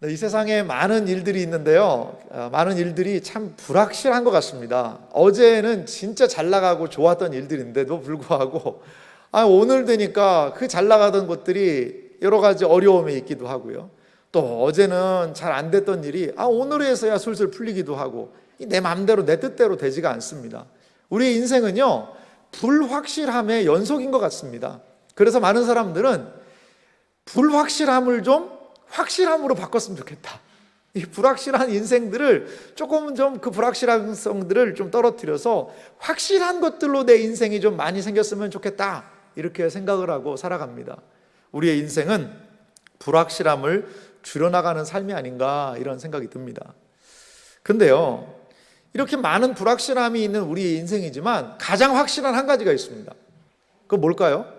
이 세상에 많은 일들이 있는데요, 많은 일들이 참 불확실한 것 같습니다. 어제는 진짜 잘 나가고 좋았던 일들인데도 불구하고 오늘 되니까 그 잘 나가던 것들이 여러 가지 어려움이 있기도 하고요. 또 어제는 잘 안 됐던 일이 오늘에서야 술술 풀리기도 하고, 내 마음대로 내 뜻대로 되지가 않습니다. 우리의 인생은요, 불확실함의 연속인 것 같습니다. 그래서 많은 사람들은 불확실함을 좀 확실함으로 바꿨으면 좋겠다. 이 불확실한 인생들을 조금 좀 그 불확실성들을 좀 떨어뜨려서 확실한 것들로 내 인생이 좀 많이 생겼으면 좋겠다, 이렇게 생각을 하고 살아갑니다. 우리의 인생은 불확실함을 줄여나가는 삶이 아닌가, 이런 생각이 듭니다. 근데요, 이렇게 많은 불확실함이 있는 우리의 인생이지만 가장 확실한 한 가지가 있습니다. 그건 뭘까요?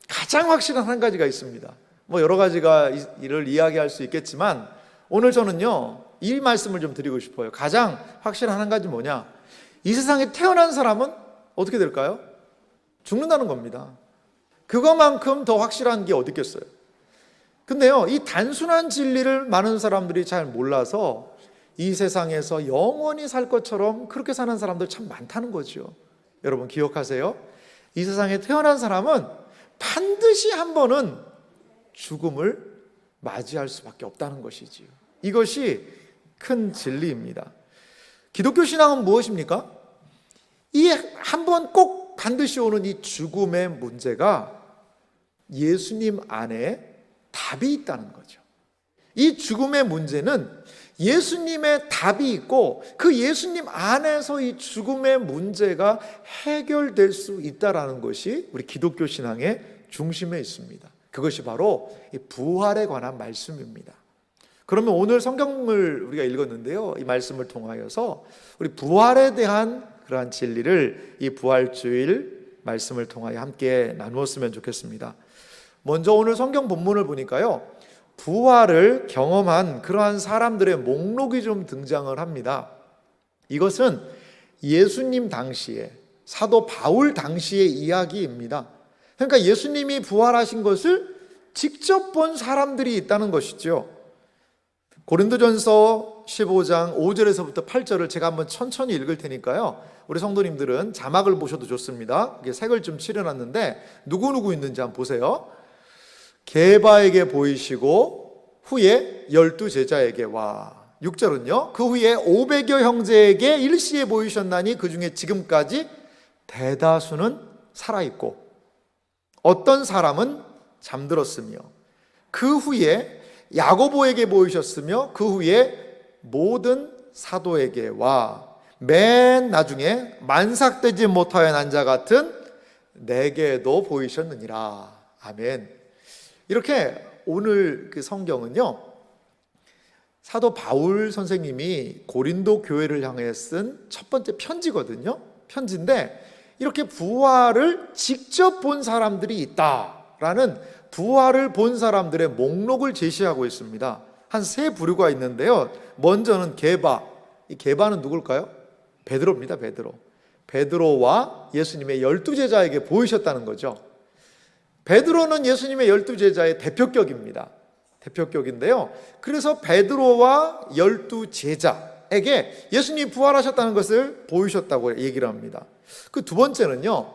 가장 확실한 한 가지가 있습니다. 여러 가지가 이를 이야기할 수 있겠지만 오늘 저는요, 이 말씀을 좀 드리고 싶어요. 가장 확실한 한 가지 뭐냐? 이 세상에 태어난 사람은 어떻게 될까요? 죽는다는 겁니다. 그것만큼 더 확실한 게 어디 있겠어요? 근데요, 이 단순한 진리를 많은 사람들이 잘 몰라서 이 세상에서 영원히 살 것처럼 그렇게 사는 사람들 참 많다는 거죠. 여러분 기억하세요? 이 세상에 태어난 사람은 반드시 한 번은 죽음을 맞이할 수밖에 없다는 것이지요. 이것이 큰 진리입니다. 기독교 신앙은 무엇입니까? 이 한 번 꼭 반드시 오는 이 죽음의 문제가 예수님 안에 답이 있다는 거죠. 이 죽음의 문제는 예수님의 답이 있고 그 예수님 안에서 이 죽음의 문제가 해결될 수 있다는 것이 우리 기독교 신앙의 중심에 있습니다. 그것이 바로 이 부활에 관한 말씀입니다. 그러면 오늘 성경을 우리가 읽었는데요, 이 말씀을 통하여서 우리 부활에 대한 그러한 진리를 이 부활주일 말씀을 통하여 함께 나누었으면 좋겠습니다. 먼저 오늘 성경 본문을 보니까요, 부활을 경험한 그러한 사람들의 목록이 좀 등장을 합니다. 이것은 예수님 당시에, 사도 바울 당시의 이야기입니다. 그러니까 예수님이 부활하신 것을 직접 본 사람들이 있다는 것이죠. 고린도전서 15장 5절에서부터 8절을 제가 한번 천천히 읽을 테니까요, 우리 성도님들은 자막을 보셔도 좋습니다. 색을 좀 칠해놨는데 누구 있는지 한번 보세요. 게바에게 보이시고 후에 12제자에게 와. 6절은요, 그 후에 500여 형제에게 일시에 보이셨나니 그 중에 지금까지 대다수는 살아있고 어떤 사람은 잠들었으며 그 후에 야고보에게 보이셨으며 그 후에 모든 사도에게 와 맨 나중에 만삭되지 못하여 난 자 같은 내게도 보이셨느니라. 아멘. 이렇게 오늘 그 성경은요, 사도 바울 선생님이 고린도 교회를 향해 쓴 첫 번째 편지거든요. 편지인데 이렇게 부활을 직접 본 사람들이 있다라는 부활을 본 사람들의 목록을 제시하고 있습니다. 한 세 부류가 있는데요. 먼저는 게바. 이 게바는 누굴까요? 베드로입니다. 베드로와 예수님의 12제자에게 보이셨다는 거죠. 베드로는 예수님의 12제자의 대표격입니다. 대표격인데요. 그래서 베드로와 12제자에게 예수님이 부활하셨다는 것을 보이셨다고 얘기를 합니다. 그 두 번째는요,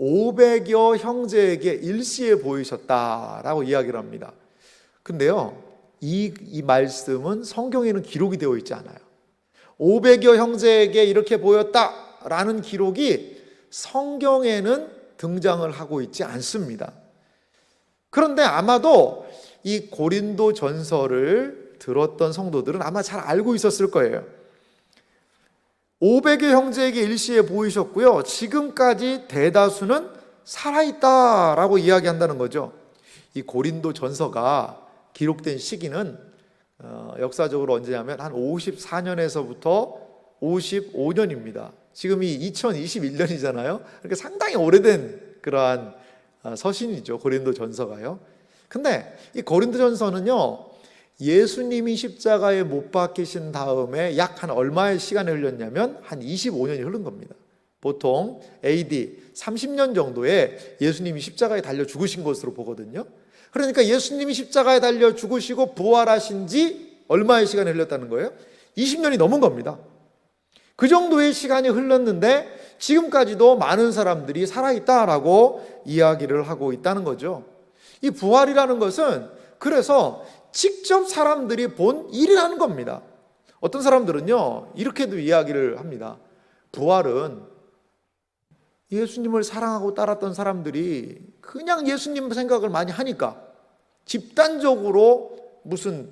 500여 형제에게 일시에 보이셨다라고 이야기를 합니다. 근데요, 이 말씀은 성경에는 기록이 되어 있지 않아요. 500여 형제에게 이렇게 보였다라는 기록이 성경에는 등장을 하고 있지 않습니다. 그런데 아마도 이 고린도 전서를 들었던 성도들은 아마 잘 알고 있었을 거예요. 500여 형제에게 일시에 보이셨고요, 지금까지 대다수는 살아있다라고 이야기한다는 거죠. 이 고린도 전서가 기록된 시기는 역사적으로 언제냐면 한 54년에서부터 55년입니다. 지금이 2021년이잖아요. 그러니까 상당히 오래된 그러한 서신이죠, 고린도 전서가요. 근데 이 고린도 전서는요, 예수님이 십자가에 못 박히신 다음에 약 한 얼마의 시간이 흘렸냐면 한 25년이 흐른 겁니다. 보통 AD 30년 정도에 예수님이 십자가에 달려 죽으신 것으로 보거든요. 그러니까 예수님이 십자가에 달려 죽으시고 부활하신 지 얼마의 시간이 흘렀다는 거예요? 20년이 넘은 겁니다. 그 정도의 시간이 흘렀는데 지금까지도 많은 사람들이 살아있다라고 이야기를 하고 있다는 거죠. 이 부활이라는 것은 그래서 직접 사람들이 본 일이라는 겁니다. 어떤 사람들은요, 이렇게도 이야기를 합니다. 부활은 예수님을 사랑하고 따랐던 사람들이 그냥 예수님 생각을 많이 하니까 집단적으로 무슨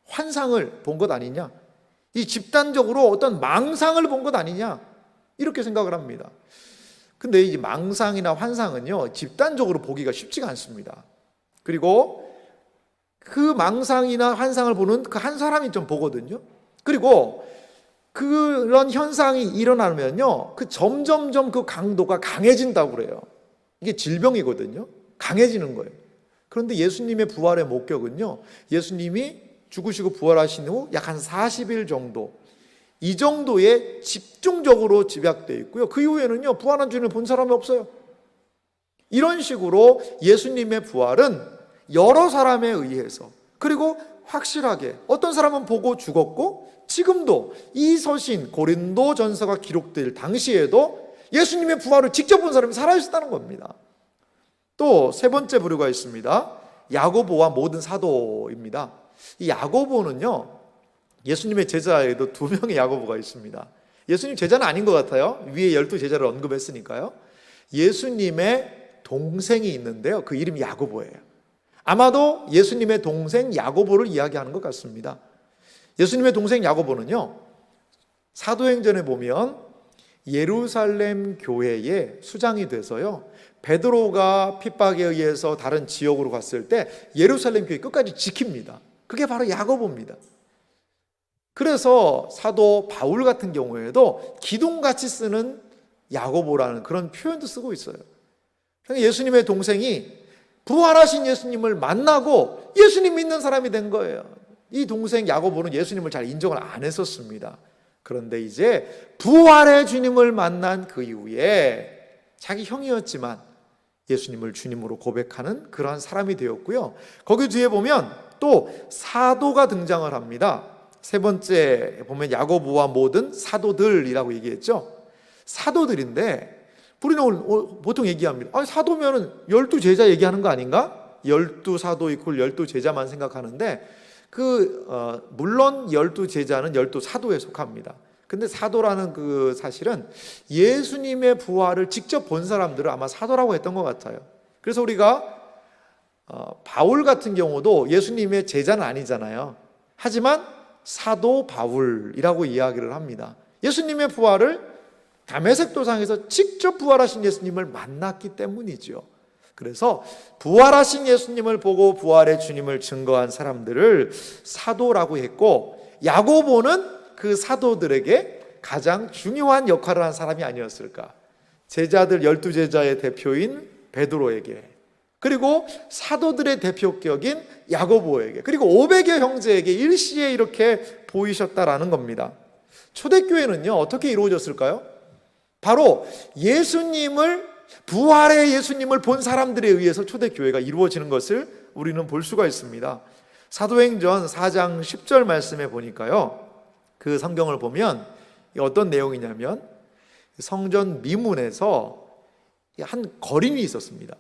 환상을 본 것 아니냐, 이 집단적으로 어떤 망상을 본 것 아니냐, 이렇게 생각을 합니다. 근데 이 망상이나 환상은요, 집단적으로 보기가 쉽지가 않습니다. 그리고 그 망상이나 환상을 보는 그 한 사람이 좀 보거든요. 그리고 그런 현상이 일어나면요, 그 점점점 그 강도가 강해진다고 그래요. 이게 질병이거든요. 강해지는 거예요. 그런데 예수님의 부활의 목격은요, 예수님이 죽으시고 부활하신 후 약 한 40일 정도, 이 정도에 집중적으로 집약되어 있고요. 그 이후에는요, 부활한 주님을 본 사람이 없어요. 이런 식으로 예수님의 부활은 여러 사람에 의해서, 그리고 확실하게 어떤 사람은 보고 죽었고, 지금도 이 서신 고린도전서가 기록될 당시에도 예수님의 부활을 직접 본 사람이 살아있었다는 겁니다. 또 세 번째 부류가 있습니다. 야고보와 모든 사도입니다. 이 야고보는요, 예수님의 제자에도 2명의 야고보가 있습니다. 예수님 제자는 아닌 것 같아요. 위에 12제자를 언급했으니까요. 예수님의 동생이 있는데요, 그 이름이 야고보예요. 아마도 예수님의 동생 야고보를 이야기하는 것 같습니다. 예수님의 동생 야고보는요, 사도행전에 보면 예루살렘 교회의 수장이 돼서요, 베드로가 핍박에 의해서 다른 지역으로 갔을 때 예루살렘 교회 끝까지 지킵니다. 그게 바로 야고보입니다. 그래서 사도 바울 같은 경우에도 기둥같이 쓰는 야고보라는 그런 표현도 쓰고 있어요. 예수님의 동생이 부활하신 예수님을 만나고 예수님 믿는 사람이 된 거예요. 이 동생 야고보는 예수님을 잘 인정을 안 했었습니다. 그런데 이제 부활의 주님을 만난 그 이후에 자기 형이었지만 예수님을 주님으로 고백하는 그러한 사람이 되었고요. 거기 뒤에 보면 또 사도가 등장을 합니다. 세 번째 보면 야고보와 모든 사도들이라고 얘기했죠. 사도들인데 우리는 보통 얘기합니다. 사도면은 12제자 얘기하는 거 아닌가? 12사도 이퀄 12제자만 생각하는데 물론 12제자는 12사도에 속합니다. 근데 사도라는 그 사실은 예수님의 부활을 직접 본 사람들을 아마 사도라고 했던 것 같아요. 그래서 우리가 바울 같은 경우도 예수님의 제자는 아니잖아요. 하지만 사도 바울이라고 이야기를 합니다. 예수님의 부활을 다메섹 도상에서 직접 부활하신 예수님을 만났기 때문이죠. 그래서 부활하신 예수님을 보고 부활의 주님을 증거한 사람들을 사도라고 했고, 야고보는 그 사도들에게 가장 중요한 역할을 한 사람이 아니었을까. 제자들 12제자의 대표인 베드로에게, 그리고 사도들의 대표격인 야고보에게, 그리고 500여 형제에게 일시에 이렇게 보이셨다라는 겁니다. 초대교회는요, 어떻게 이루어졌을까요? 바로 부활의 예수님을 본 사람들에 의해서 초대교회가 이루어지는 것을 우리는 볼 수가 있습니다. 사도행전 4장 10절 말씀에 보니까요, 그 성경을 보면 어떤 내용이냐면 성전 미문에서 한 거린이 있었습니다.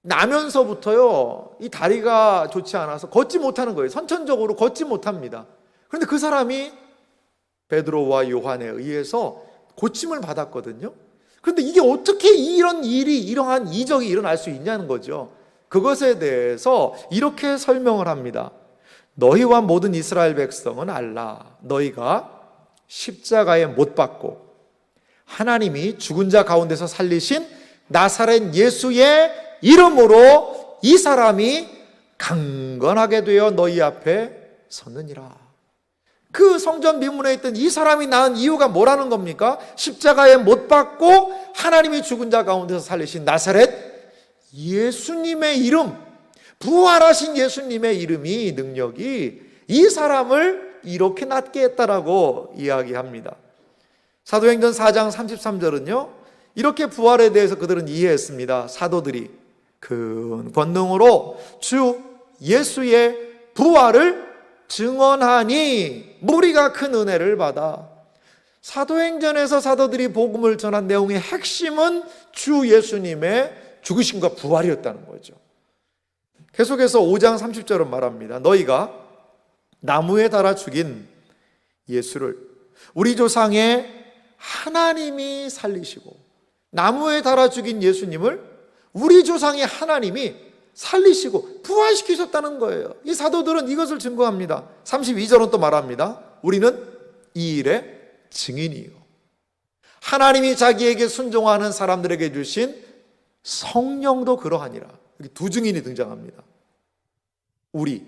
나면서부터요, 이 다리가 좋지 않아서 걷지 못하는 거예요. 선천적으로 걷지 못합니다. 그런데 그 사람이 베드로와 요한에 의해서 고침을 받았거든요. 그런데 이게 어떻게 이러한 이적이 일어날 수 있냐는 거죠. 그것에 대해서 이렇게 설명을 합니다. 너희와 모든 이스라엘 백성은 알라. 너희가 십자가에 못 박고 하나님이 죽은 자 가운데서 살리신 나사렛 예수의 이름으로 이 사람이 강건하게 되어 너희 앞에 섰느니라. 그 성전 미문에 있던 이 사람이 낳은 이유가 뭐라는 겁니까? 십자가에 못 박고 하나님이 죽은 자 가운데서 살리신 나사렛 예수님의 이름, 부활하신 예수님의 이름이, 능력이 이 사람을 이렇게 낫게 했다라고 이야기합니다. 사도행전 4장 33절은요, 이렇게 부활에 대해서 그들은 이해했습니다. 사도들이 큰 권능으로 주 예수의 부활을 증언하니 무리가 큰 은혜를 받아. 사도행전에서 사도들이 복음을 전한 내용의 핵심은 주 예수님의 죽으심과 부활이었다는 거죠. 계속해서 5장 30절은 말합니다. 너희가 나무에 달아 죽인 예수를 우리 조상의 하나님이 살리시고, 나무에 달아 죽인 예수님을 우리 조상의 하나님이 살리시고 부활시키셨다는 거예요. 이 사도들은 이것을 증거합니다. 32절은 또 말합니다. 우리는 이 일의 증인이요, 하나님이 자기에게 순종하는 사람들에게 주신 성령도 그러하니라. 여기 두 증인이 등장합니다. 우리,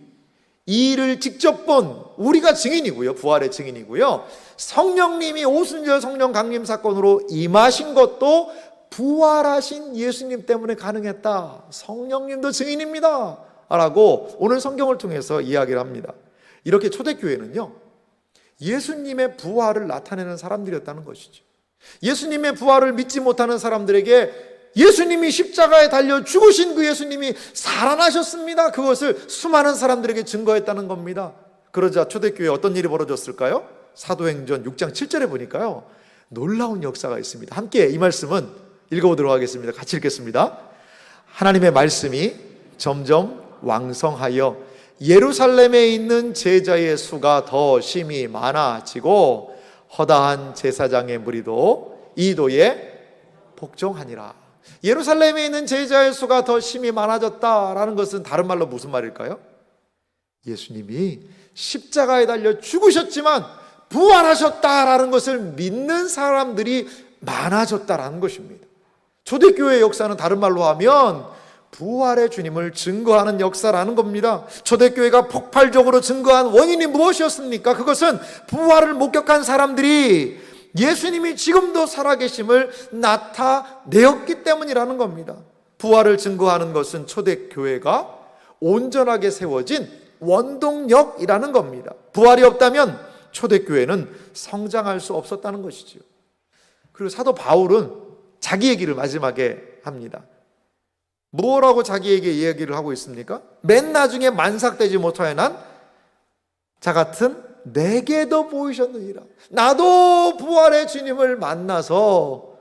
이 일을 직접 본 우리가 증인이고요, 부활의 증인이고요, 성령님이 오순절 성령 강림 사건으로 임하신 것도 부활하신 예수님 때문에 가능했다. 성령님도 증인입니다 라고 오늘 성경을 통해서 이야기를 합니다. 이렇게 초대교회는요, 예수님의 부활을 나타내는 사람들이었다는 것이죠. 예수님의 부활을 믿지 못하는 사람들에게 예수님이 십자가에 달려 죽으신 그 예수님이 살아나셨습니다, 그것을 수많은 사람들에게 증거했다는 겁니다. 그러자 초대교회에 어떤 일이 벌어졌을까요? 사도행전 6장 7절에 보니까요, 놀라운 역사가 있습니다. 함께 이 말씀은 읽어보도록 하겠습니다. 같이 읽겠습니다. 하나님의 말씀이 점점 왕성하여 예루살렘에 있는 제자의 수가 더 심히 많아지고 허다한 제사장의 무리도 이도에 복종하니라. 예루살렘에 있는 제자의 수가 더 심히 많아졌다라는 것은 다른 말로 무슨 말일까요? 예수님이 십자가에 달려 죽으셨지만 부활하셨다라는 것을 믿는 사람들이 많아졌다라는 것입니다. 초대교회의 역사는 다른 말로 하면 부활의 주님을 증거하는 역사라는 겁니다. 초대교회가 폭발적으로 증거한 원인이 무엇이었습니까? 그것은 부활을 목격한 사람들이 예수님이 지금도 살아계심을 나타내었기 때문이라는 겁니다. 부활을 증거하는 것은 초대교회가 온전하게 세워진 원동력이라는 겁니다. 부활이 없다면 초대교회는 성장할 수 없었다는 것이죠. 그리고 사도 바울은 자기 얘기를 마지막에 합니다. 뭐라고 자기에게 이야기를 하고 있습니까? 맨 나중에 만삭되지 못하여 난 자 같은 내게도 보이셨느니라. 나도 부활의 주님을 만나서,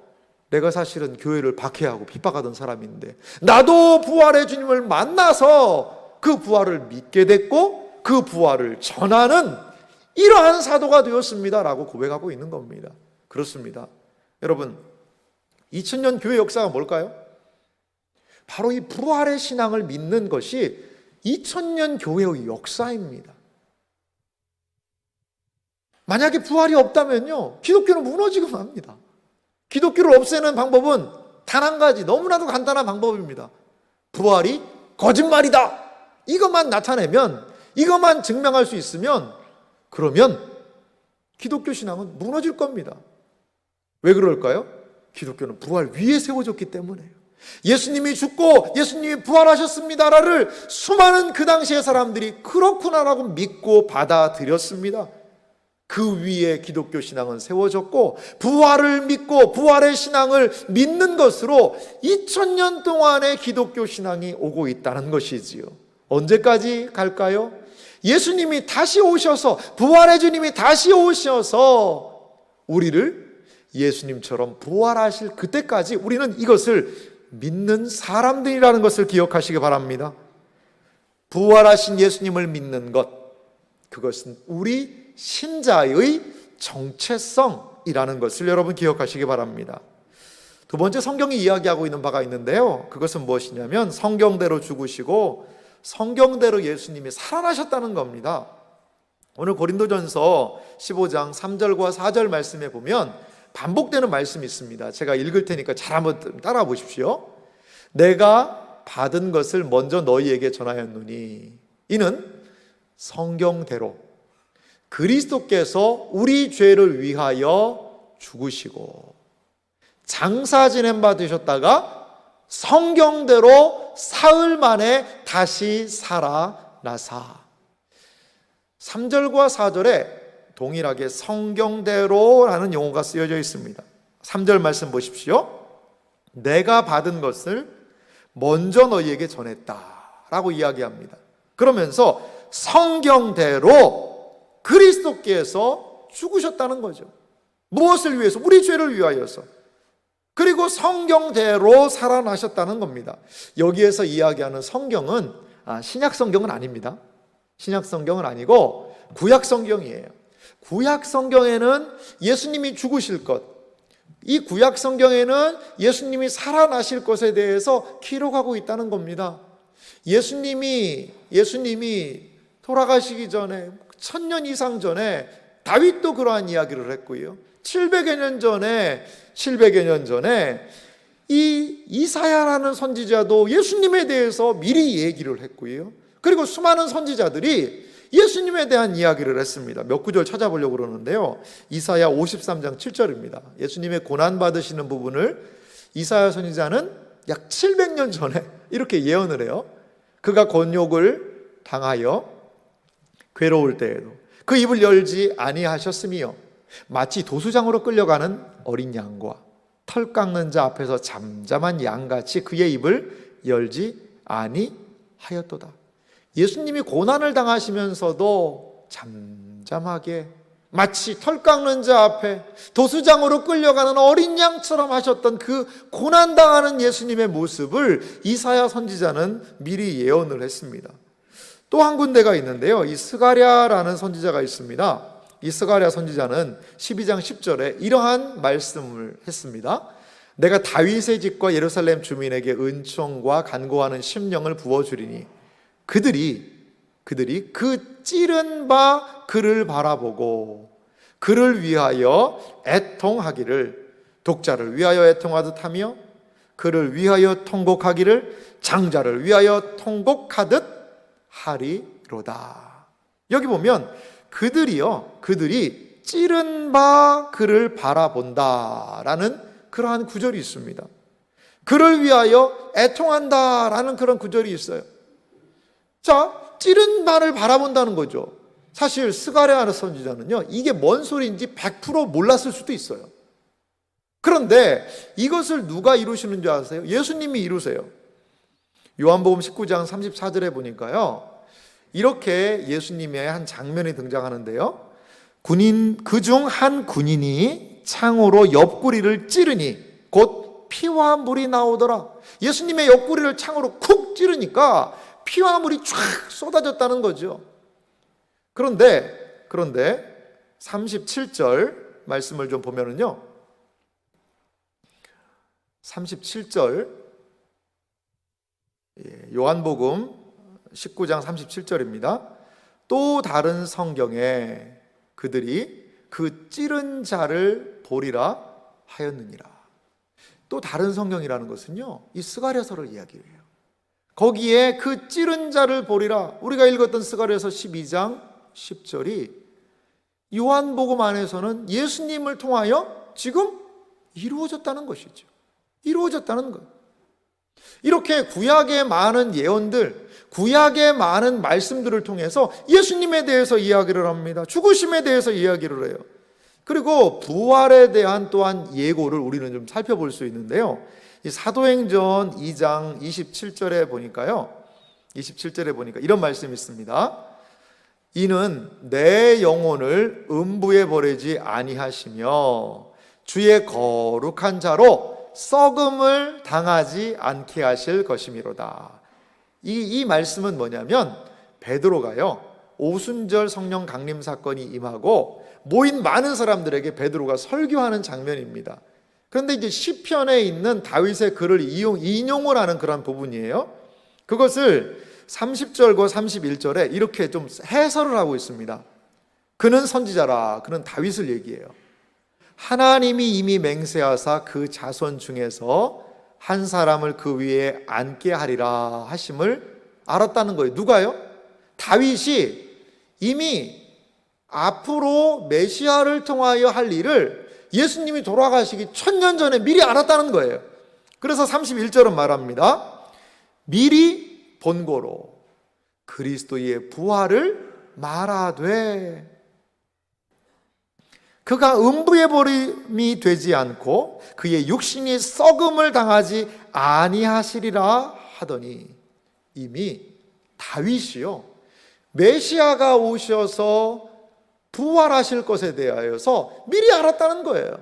내가 사실은 교회를 박해하고 핍박하던 사람인데 나도 부활의 주님을 만나서 그 부활을 믿게 됐고 그 부활을 전하는 이러한 사도가 되었습니다 라고 고백하고 있는 겁니다. 그렇습니다. 여러분, 2000년 교회 역사가 뭘까요? 바로 이 부활의 신앙을 믿는 것이 2000년 교회의 역사입니다. 만약에 부활이 없다면요, 기독교는 무너지고 맙니다. 기독교를 없애는 방법은 단 한 가지, 너무나도 간단한 방법입니다. 부활이 거짓말이다, 이것만 나타내면, 이것만 증명할 수 있으면, 그러면 기독교 신앙은 무너질 겁니다. 왜 그럴까요? 기독교는 부활 위에 세워졌기 때문에요. 예수님이 죽고 예수님이 부활하셨습니다를 수많은 그 당시의 사람들이 그렇구나라고 믿고 받아들였습니다. 그 위에 기독교 신앙은 세워졌고, 부활을 믿고 부활의 신앙을 믿는 것으로 2000년 동안의 기독교 신앙이 오고 있다는 것이지요. 언제까지 갈까요? 예수님이 다시 오셔서, 부활의 주님이 다시 오셔서 우리를 예수님처럼 부활하실 그때까지 우리는 이것을 믿는 사람들이라는 것을 기억하시기 바랍니다. 부활하신 예수님을 믿는 것, 그것은 우리 신자의 정체성이라는 것을 여러분 기억하시기 바랍니다. 두 번째, 성경이 이야기하고 있는 바가 있는데요, 그것은 무엇이냐면 성경대로 죽으시고 성경대로 예수님이 살아나셨다는 겁니다. 오늘 고린도전서 15장 3절과 4절 말씀에 보면 반복되는 말씀이 있습니다. 제가 읽을 테니까 잘 한번 따라 보십시오. 내가 받은 것을 먼저 너희에게 전하였노니 이는 성경대로 그리스도께서 우리 죄를 위하여 죽으시고 장사 지낸 바 되셨다가 성경대로 사흘 만에 다시 살아나사. 3절과 4절에 동일하게 성경대로라는 용어가 쓰여져 있습니다. 3절 말씀 보십시오. 내가 받은 것을 먼저 너희에게 전했다라고 이야기합니다. 그러면서 성경대로 그리스도께서 죽으셨다는 거죠. 무엇을 위해서? 우리 죄를 위하여서. 그리고 성경대로 살아나셨다는 겁니다. 여기에서 이야기하는 성경은 신약 성경은 아닙니다. 신약 성경은 아니고 구약 성경이에요. 구약 성경에는 예수님이 죽으실 것, 이 구약 성경에는 예수님이 살아나실 것에 대해서 기록하고 있다는 겁니다. 예수님이 돌아가시기 전에 1000년 이상 전에 다윗도 그러한 이야기를 했고요. 700여 년 전에 이 이사야라는 선지자도 예수님에 대해서 미리 얘기를 했고요. 그리고 수많은 선지자들이 예수님에 대한 이야기를 했습니다. 몇 구절 찾아보려고 그러는데요. 이사야 53장 7절입니다. 예수님의 고난받으시는 부분을 이사야 선지자는 약 700년 전에 이렇게 예언을 해요. 그가 곤욕을 당하여 괴로울 때에도 그 입을 열지 아니하셨으며 마치 도수장으로 끌려가는 어린 양과 털 깎는 자 앞에서 잠잠한 양같이 그의 입을 열지 아니하였도다. 예수님이 고난을 당하시면서도 잠잠하게 마치 털 깎는 자 앞에 도수장으로 끌려가는 어린 양처럼 하셨던 그 고난당하는 예수님의 모습을 이사야 선지자는 미리 예언을 했습니다. 또 한 군데가 있는데요. 이 스가랴라는 선지자가 있습니다. 이 스가랴 선지자는 12장 10절에 이러한 말씀을 했습니다. 내가 다윗의 집과 예루살렘 주민에게 은총과 간구하는 심령을 부어주리니 그들이 그 찌른 바 그를 바라보고 그를 위하여 애통하기를 독자를 위하여 애통하듯 하며 그를 위하여 통곡하기를 장자를 위하여 통곡하듯 하리로다. 여기 보면 그들이 찌른 바 그를 바라본다라는 그러한 구절이 있습니다. 그를 위하여 애통한다라는 그런 구절이 있어요. 자, 찌른 바를 바라본다는 거죠. 사실 스가랴 선지자는요, 이게 뭔 소리인지 100% 몰랐을 수도 있어요. 그런데 이것을 누가 이루시는 줄 아세요? 예수님이 이루세요. 요한복음 19장 34절에 보니까요, 이렇게 예수님의 한 장면이 등장하는데요. 그중 한 군인이 창으로 옆구리를 찌르니 곧 피와 물이 나오더라. 예수님의 옆구리를 창으로 쿡 찌르니까 피와 물이 쫙 쏟아졌다는 거죠. 그런데 37절 말씀을 좀 보면은요. 37절 요한복음 19장 37절입니다. 또 다른 성경에 그들이 그 찌른 자를 보리라 하였느니라. 또 다른 성경이라는 것은요, 이 스가랴서를 이야기해요. 거기에 그 찌른 자를 보리라, 우리가 읽었던 스가랴서 12장 10절이 요한복음 안에서는 예수님을 통하여 지금 이루어졌다는 것이죠. 이루어졌다는 것. 이렇게 구약의 많은 예언들, 구약의 많은 말씀들을 통해서 예수님에 대해서 이야기를 합니다. 죽으심에 대해서 이야기를 해요. 그리고 부활에 대한 또한 예고를 우리는 좀 살펴볼 수 있는데요. 이 사도행전 2장 27절에 보니까 이런 말씀이 있습니다. 이는 내 영혼을 음부에 버리지 아니하시며 주의 거룩한 자로 썩음을 당하지 않게 하실 것이미로다. 이 말씀은 뭐냐면, 베드로가요, 오순절 성령 강림 사건이 임하고 모인 많은 사람들에게 베드로가 설교하는 장면입니다. 그런데 이제 시편에 있는 다윗의 글을 인용을 하는 그런 부분이에요. 그것을 30절과 31절에 이렇게 좀 해설을 하고 있습니다. 그는 선지자라, 그는 다윗을 얘기해요. 하나님이 이미 맹세하사 그 자손 중에서 한 사람을 그 위에 앉게 하리라 하심을 알았다는 거예요. 누가요? 다윗이 이미 앞으로 메시아를 통하여 할 일을 예수님이 돌아가시기 1000년 전에 미리 알았다는 거예요. 그래서 31절은 말합니다. 미리 본고로 그리스도의 부활을 말하되 그가 음부의 버림이 되지 않고 그의 육신이 썩음을 당하지 아니하시리라 하더니, 이미 다윗이요, 메시아가 오셔서 부활하실 것에 대하여서 미리 알았다는 거예요.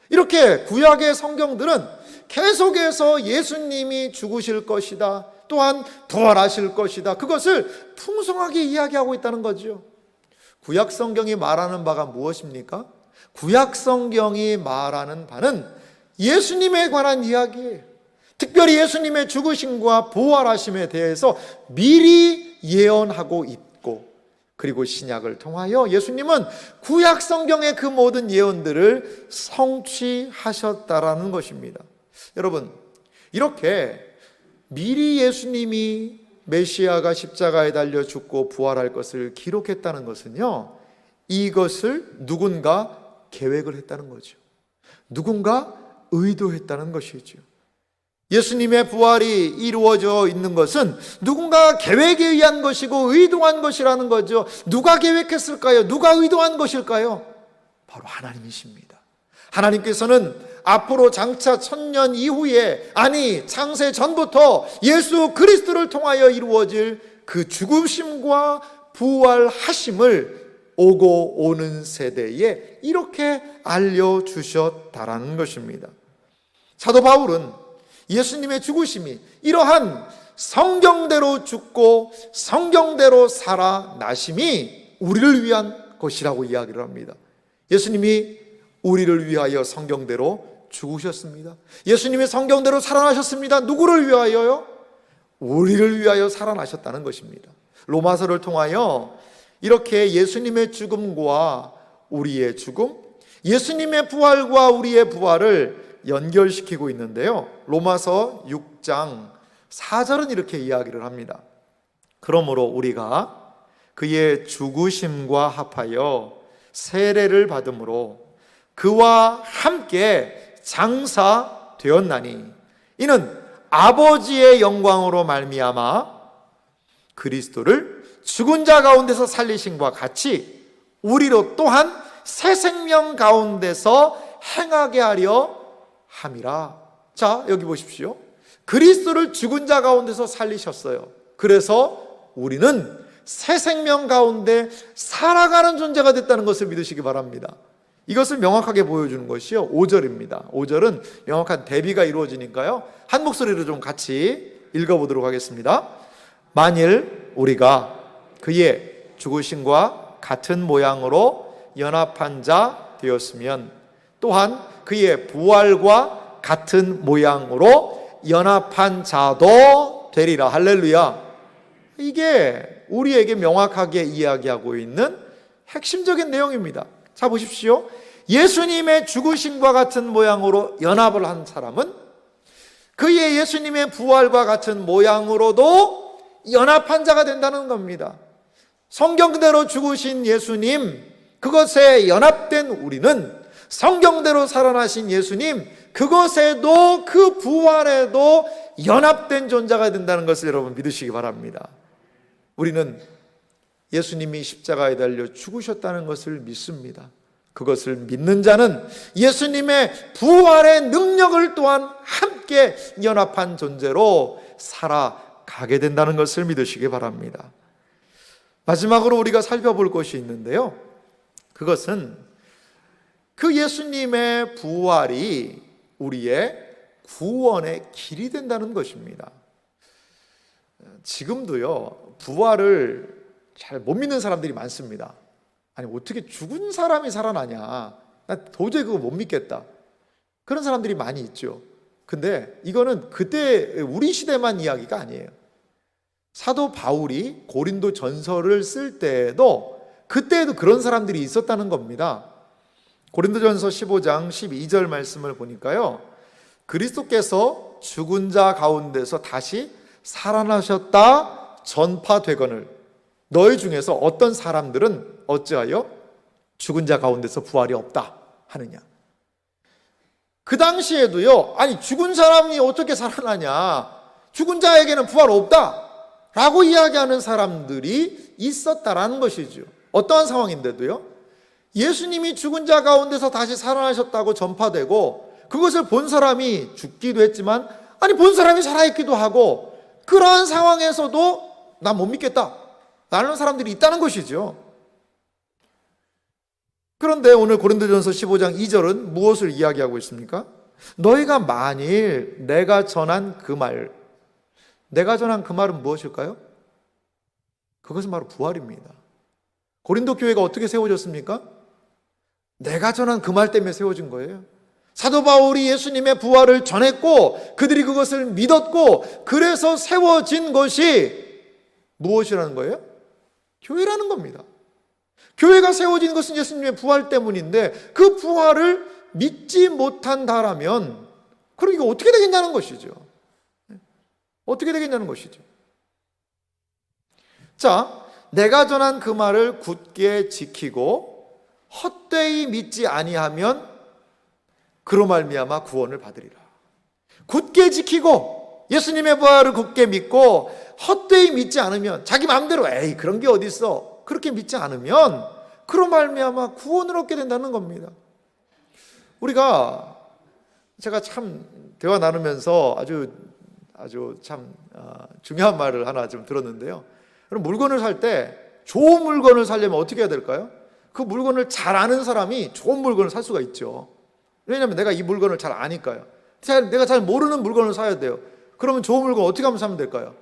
이렇게 구약의 성경들은 계속해서 예수님이 죽으실 것이다, 또한 부활하실 것이다, 그것을 풍성하게 이야기하고 있다는 거죠. 구약 성경이 말하는 바가 무엇입니까? 구약 성경이 말하는 바는 예수님에 관한 이야기예요. 특별히 예수님의 죽으심과 부활하심에 대해서 미리 예언하고 있고, 그리고 신약을 통하여 예수님은 구약 성경의 그 모든 예언들을 성취하셨다라는 것입니다. 여러분, 이렇게 미리 예수님이 메시아가 십자가에 달려 죽고 부활할 것을 기록했다는 것은요, 이것을 누군가 계획을 했다는 거죠. 누군가 의도했다는 것이죠. 예수님의 부활이 이루어져 있는 것은 누군가 계획에 의한 것이고 의도한 것이라는 거죠. 누가 계획했을까요? 누가 의도한 것일까요? 바로 하나님이십니다. 하나님께서는 앞으로 장차 1000년 이후에, 아니 창세 전부터 예수 그리스도를 통하여 이루어질 그 죽으심과 부활하심을 오고 오는 세대에 이렇게 알려주셨다라는 것입니다. 사도 바울은 예수님의 죽으심이 이러한 성경대로 죽고 성경대로 살아나심이 우리를 위한 것이라고 이야기를 합니다. 예수님이 우리를 위하여 성경대로 죽으셨습니다. 예수님이 성경대로 살아나셨습니다. 누구를 위하여요? 우리를 위하여 살아나셨다는 것입니다. 로마서를 통하여 이렇게 예수님의 죽음과 우리의 죽음, 예수님의 부활과 우리의 부활을 연결시키고 있는데요, 로마서 6장 4절은 이렇게 이야기를 합니다. 그러므로 우리가 그의 죽으심과 합하여 세례를 받음으로 그와 함께 장사되었나니 이는 아버지의 영광으로 말미암아 그리스도를 죽은 자 가운데서 살리심과 같이 우리로 또한 새 생명 가운데서 행하게 하려 함이라. 자, 여기 보십시오. 그리스도를 죽은 자 가운데서 살리셨어요. 그래서 우리는 새 생명 가운데 살아가는 존재가 됐다는 것을 믿으시기 바랍니다. 이것을 명확하게 보여주는 것이요 5절입니다. 5절은 명확한 대비가 이루어지니까요, 한 목소리로 좀 같이 읽어보도록 하겠습니다. 만일 우리가 그의 죽으심과 같은 모양으로 연합한 자 되었으면 또한 그의 부활과 같은 모양으로 연합한 자도 되리라. 할렐루야. 이게 우리에게 명확하게 이야기하고 있는 핵심적인 내용입니다. 자, 보십시오. 예수님의 죽으심과 같은 모양으로 연합을 한 사람은 그의 예수님의 부활과 같은 모양으로도 연합한 자가 된다는 겁니다. 성경대로 죽으신 예수님, 그것에 연합된 우리는 성경대로 살아나신 예수님, 그것에도, 그 부활에도 연합된 존재가 된다는 것을 여러분 믿으시기 바랍니다. 우리는 예수님이 십자가에 달려 죽으셨다는 것을 믿습니다. 그것을 믿는 자는 예수님의 부활의 능력을 또한 함께 연합한 존재로 살아가게 된다는 것을 믿으시기 바랍니다. 마지막으로 우리가 살펴볼 것이 있는데요, 그것은 그 예수님의 부활이 우리의 구원의 길이 된다는 것입니다. 지금도요, 부활을 잘 못 믿는 사람들이 많습니다. 아니, 어떻게 죽은 사람이 살아나냐, 나 도저히 그거 못 믿겠다, 그런 사람들이 많이 있죠. 근데 이거는 그때 우리 시대만 이야기가 아니에요. 사도 바울이 고린도 전서를 쓸 때에도 그때에도 그런 사람들이 있었다는 겁니다. 고린도전서 15장 12절 말씀을 보니까요, 그리스도께서 죽은 자 가운데서 다시 살아나셨다 전파되거늘 너희 중에서 어떤 사람들은 어찌하여 죽은 자 가운데서 부활이 없다 하느냐. 그 당시에도요, 아니 죽은 사람이 어떻게 살아나냐, 죽은 자에게는 부활 없다 라고 이야기하는 사람들이 있었다라는 것이죠. 어떠한 상황인데도요, 예수님이 죽은 자 가운데서 다시 살아나셨다고 전파되고 그것을 본 사람이 죽기도 했지만, 아니 본 사람이 살아있기도 하고, 그러한 상황에서도 난 못 믿겠다 나누는 사람들이 있다는 것이죠. 그런데 오늘 고린도전서 15장 2절은 무엇을 이야기하고 있습니까? 너희가 만일 내가 전한 그 말은 무엇일까요? 그것은 바로 부활입니다. 고린도 교회가 어떻게 세워졌습니까? 내가 전한 그 말 때문에 세워진 거예요. 사도 바울이 예수님의 부활을 전했고 그들이 그것을 믿었고 그래서 세워진 것이 무엇이라는 거예요? 교회라는 겁니다. 교회가 세워진 것은 예수님의 부활 때문인데 그 부활을 믿지 못한다라면 그럼 이거 어떻게 되겠냐는 것이죠. 어떻게 되겠냐는 것이죠. 자, 내가 전한 그 말을 굳게 지키고 헛되이 믿지 아니하면 그로 말미암아 구원을 받으리라. 굳게 지키고 예수님의 부활을 굳게 믿고 헛되이 믿지 않으면 자기 마음대로 에이 그런 게 어디 있어 그렇게 믿지 않으면 그로 말미암아 구원을 얻게 된다는 겁니다. 제가 참 대화 나누면서 아주 참 중요한 말을 하나 좀 들었는데요. 그럼 물건을 살 때 좋은 물건을 사려면 어떻게 해야 될까요? 그 물건을 잘 아는 사람이 좋은 물건을 살 수가 있죠. 왜냐하면 내가 이 물건을 잘 아니까요. 내가 잘 모르는 물건을 사야 돼요. 그러면 좋은 물건 어떻게 하면 사면 될까요?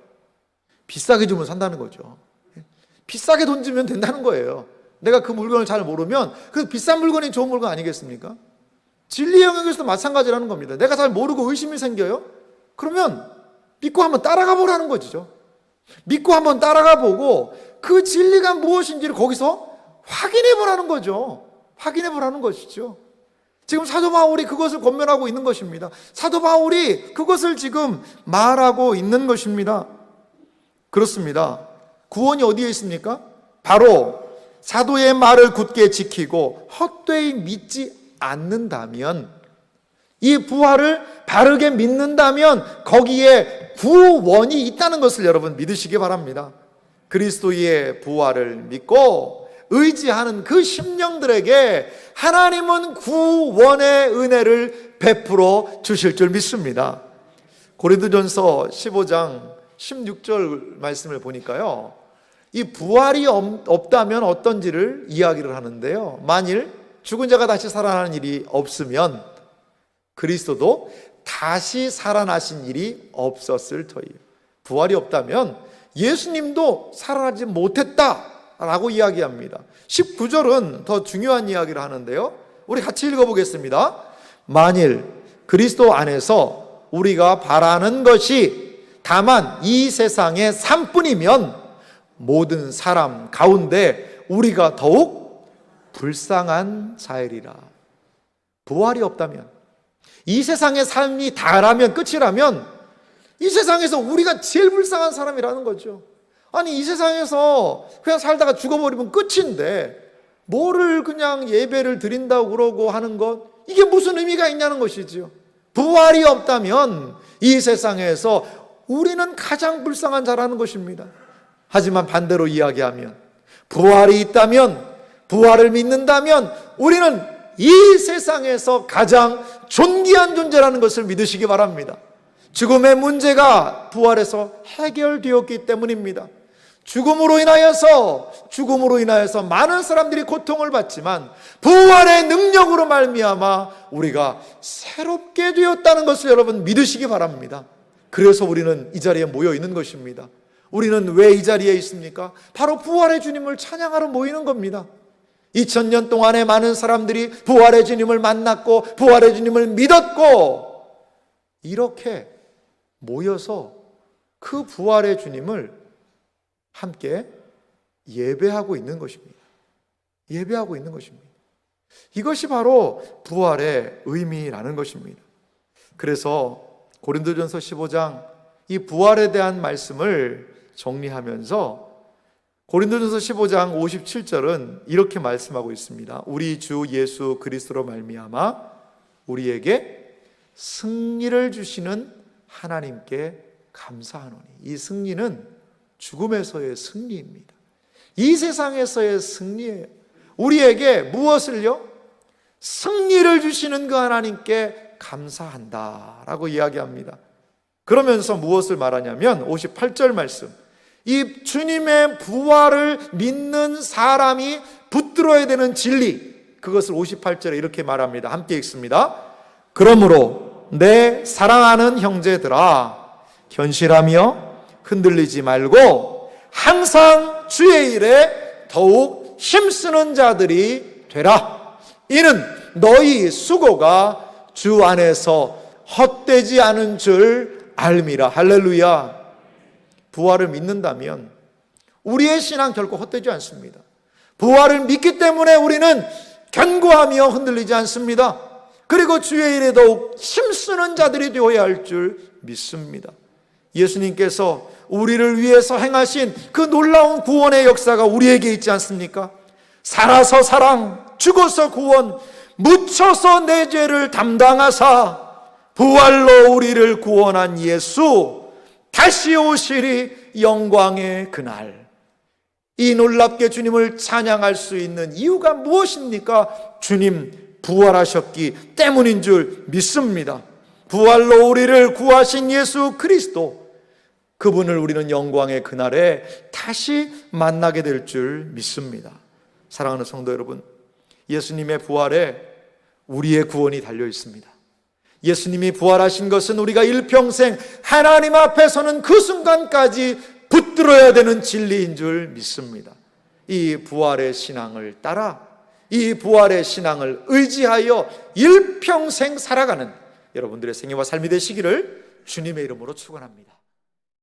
비싸게 주면 산다는 거죠. 비싸게 돈 주면 된다는 거예요. 내가 그 물건을 잘 모르면 그 비싼 물건이 좋은 물건 아니겠습니까? 진리 영역에서도 마찬가지라는 겁니다. 내가 잘 모르고 의심이 생겨요? 그러면 믿고 한번 따라가 보라는 거죠. 믿고 한번 따라가 보고 그 진리가 무엇인지를 거기서 확인해 보라는 거죠. 확인해 보라는 것이죠. 지금 사도 바울이 그것을 권면하고 있는 것입니다. 사도 바울이 그것을 지금 말하고 있는 것입니다. 그렇습니다. 구원이 어디에 있습니까? 바로 사도의 말을 굳게 지키고 헛되이 믿지 않는다면, 이 부활을 바르게 믿는다면 거기에 구원이 있다는 것을 여러분 믿으시기 바랍니다. 그리스도의 부활을 믿고 의지하는 그 심령들에게 하나님은 구원의 은혜를 베풀어 주실 줄 믿습니다. 고린도전서 15장 16절 말씀을 보니까요, 이 부활이 없다면 어떤지를 이야기를 하는데요, 만일 죽은 자가 다시 살아나는 일이 없으면 그리스도도 다시 살아나신 일이 없었을 터이에요. 부활이 없다면 예수님도 살아나지 못했다라고 이야기합니다. 19절은 더 중요한 이야기를 하는데요, 우리 같이 읽어보겠습니다. 만일 그리스도 안에서 우리가 바라는 것이 다만 이 세상의 삶뿐이면 모든 사람 가운데 우리가 더욱 불쌍한 자이리라. 부활이 없다면, 이 세상의 삶이 다라면, 끝이라면 이 세상에서 우리가 제일 불쌍한 사람이라는 거죠. 아니, 이 세상에서 그냥 살다가 죽어버리면 끝인데 뭐를 그냥 예배를 드린다고 그러고 하는 것, 이게 무슨 의미가 있냐는 것이죠. 부활이 없다면 이 세상에서 우리는 가장 불쌍한 자라는 것입니다. 하지만 반대로 이야기하면, 부활이 있다면, 부활을 믿는다면 우리는 이 세상에서 가장 존귀한 존재라는 것을 믿으시기 바랍니다. 죽음의 문제가 부활에서 해결되었기 때문입니다. 죽음으로 인하여서 많은 사람들이 고통을 받지만 부활의 능력으로 말미암아 우리가 새롭게 되었다는 것을 여러분 믿으시기 바랍니다. 그래서 우리는 이 자리에 모여 있는 것입니다. 우리는 왜 이 자리에 있습니까? 바로 부활의 주님을 찬양하러 모이는 겁니다. 2000년 동안에 많은 사람들이 부활의 주님을 만났고 부활의 주님을 믿었고, 이렇게 모여서 그 부활의 주님을 함께 예배하고 있는 것입니다. 예배하고 있는 것입니다. 이것이 바로 부활의 의미라는 것입니다. 그래서 고린도전서 15장 이 부활에 대한 말씀을 정리하면서 고린도전서 15장 57절은 이렇게 말씀하고 있습니다. 우리 주 예수 그리스도로 말미암아 우리에게 승리를 주시는 하나님께 감사하노니. 이 승리는 죽음에서의 승리입니다. 이 세상에서의 승리예요. 우리에게 무엇을요? 승리를 주시는 그 하나님께 감사한다라고 이야기합니다. 그러면서 무엇을 말하냐면 58절 말씀, 이 주님의 부활을 믿는 사람이 붙들어야 되는 진리, 그것을 58절에 이렇게 말합니다. 함께 읽습니다. 그러므로 내 사랑하는 형제들아, 견실하며 흔들리지 말고 항상 주의 일에 더욱 힘쓰는 자들이 되라. 이는 너희 수고가 주 안에서 헛되지 않은 줄 알미라. 할렐루야. 부활을 믿는다면 우리의 신앙 결코 헛되지 않습니다. 부활을 믿기 때문에 우리는 견고하며 흔들리지 않습니다. 그리고 주의 일에 더욱 힘쓰는 자들이 되어야 할 줄 믿습니다. 예수님께서 우리를 위해서 행하신 그 놀라운 구원의 역사가 우리에게 있지 않습니까? 살아서 사랑, 죽어서 구원, 묻혀서 내 죄를 담당하사 부활로 우리를 구원한 예수, 다시 오시리 영광의 그날. 이 놀랍게 주님을 찬양할 수 있는 이유가 무엇입니까? 주님 부활하셨기 때문인 줄 믿습니다. 부활로 우리를 구하신 예수 그리스도, 그분을 우리는 영광의 그날에 다시 만나게 될 줄 믿습니다. 사랑하는 성도 여러분, 예수님의 부활에 우리의 구원이 달려 있습니다. 예수님이 부활하신 것은 우리가 일평생 하나님 앞에 서는 그 순간까지 붙들어야 되는 진리인 줄 믿습니다. 이 부활의 신앙을 따라, 이 부활의 신앙을 의지하여 일평생 살아가는 여러분들의 생애와 삶이 되시기를 주님의 이름으로 축원합니다.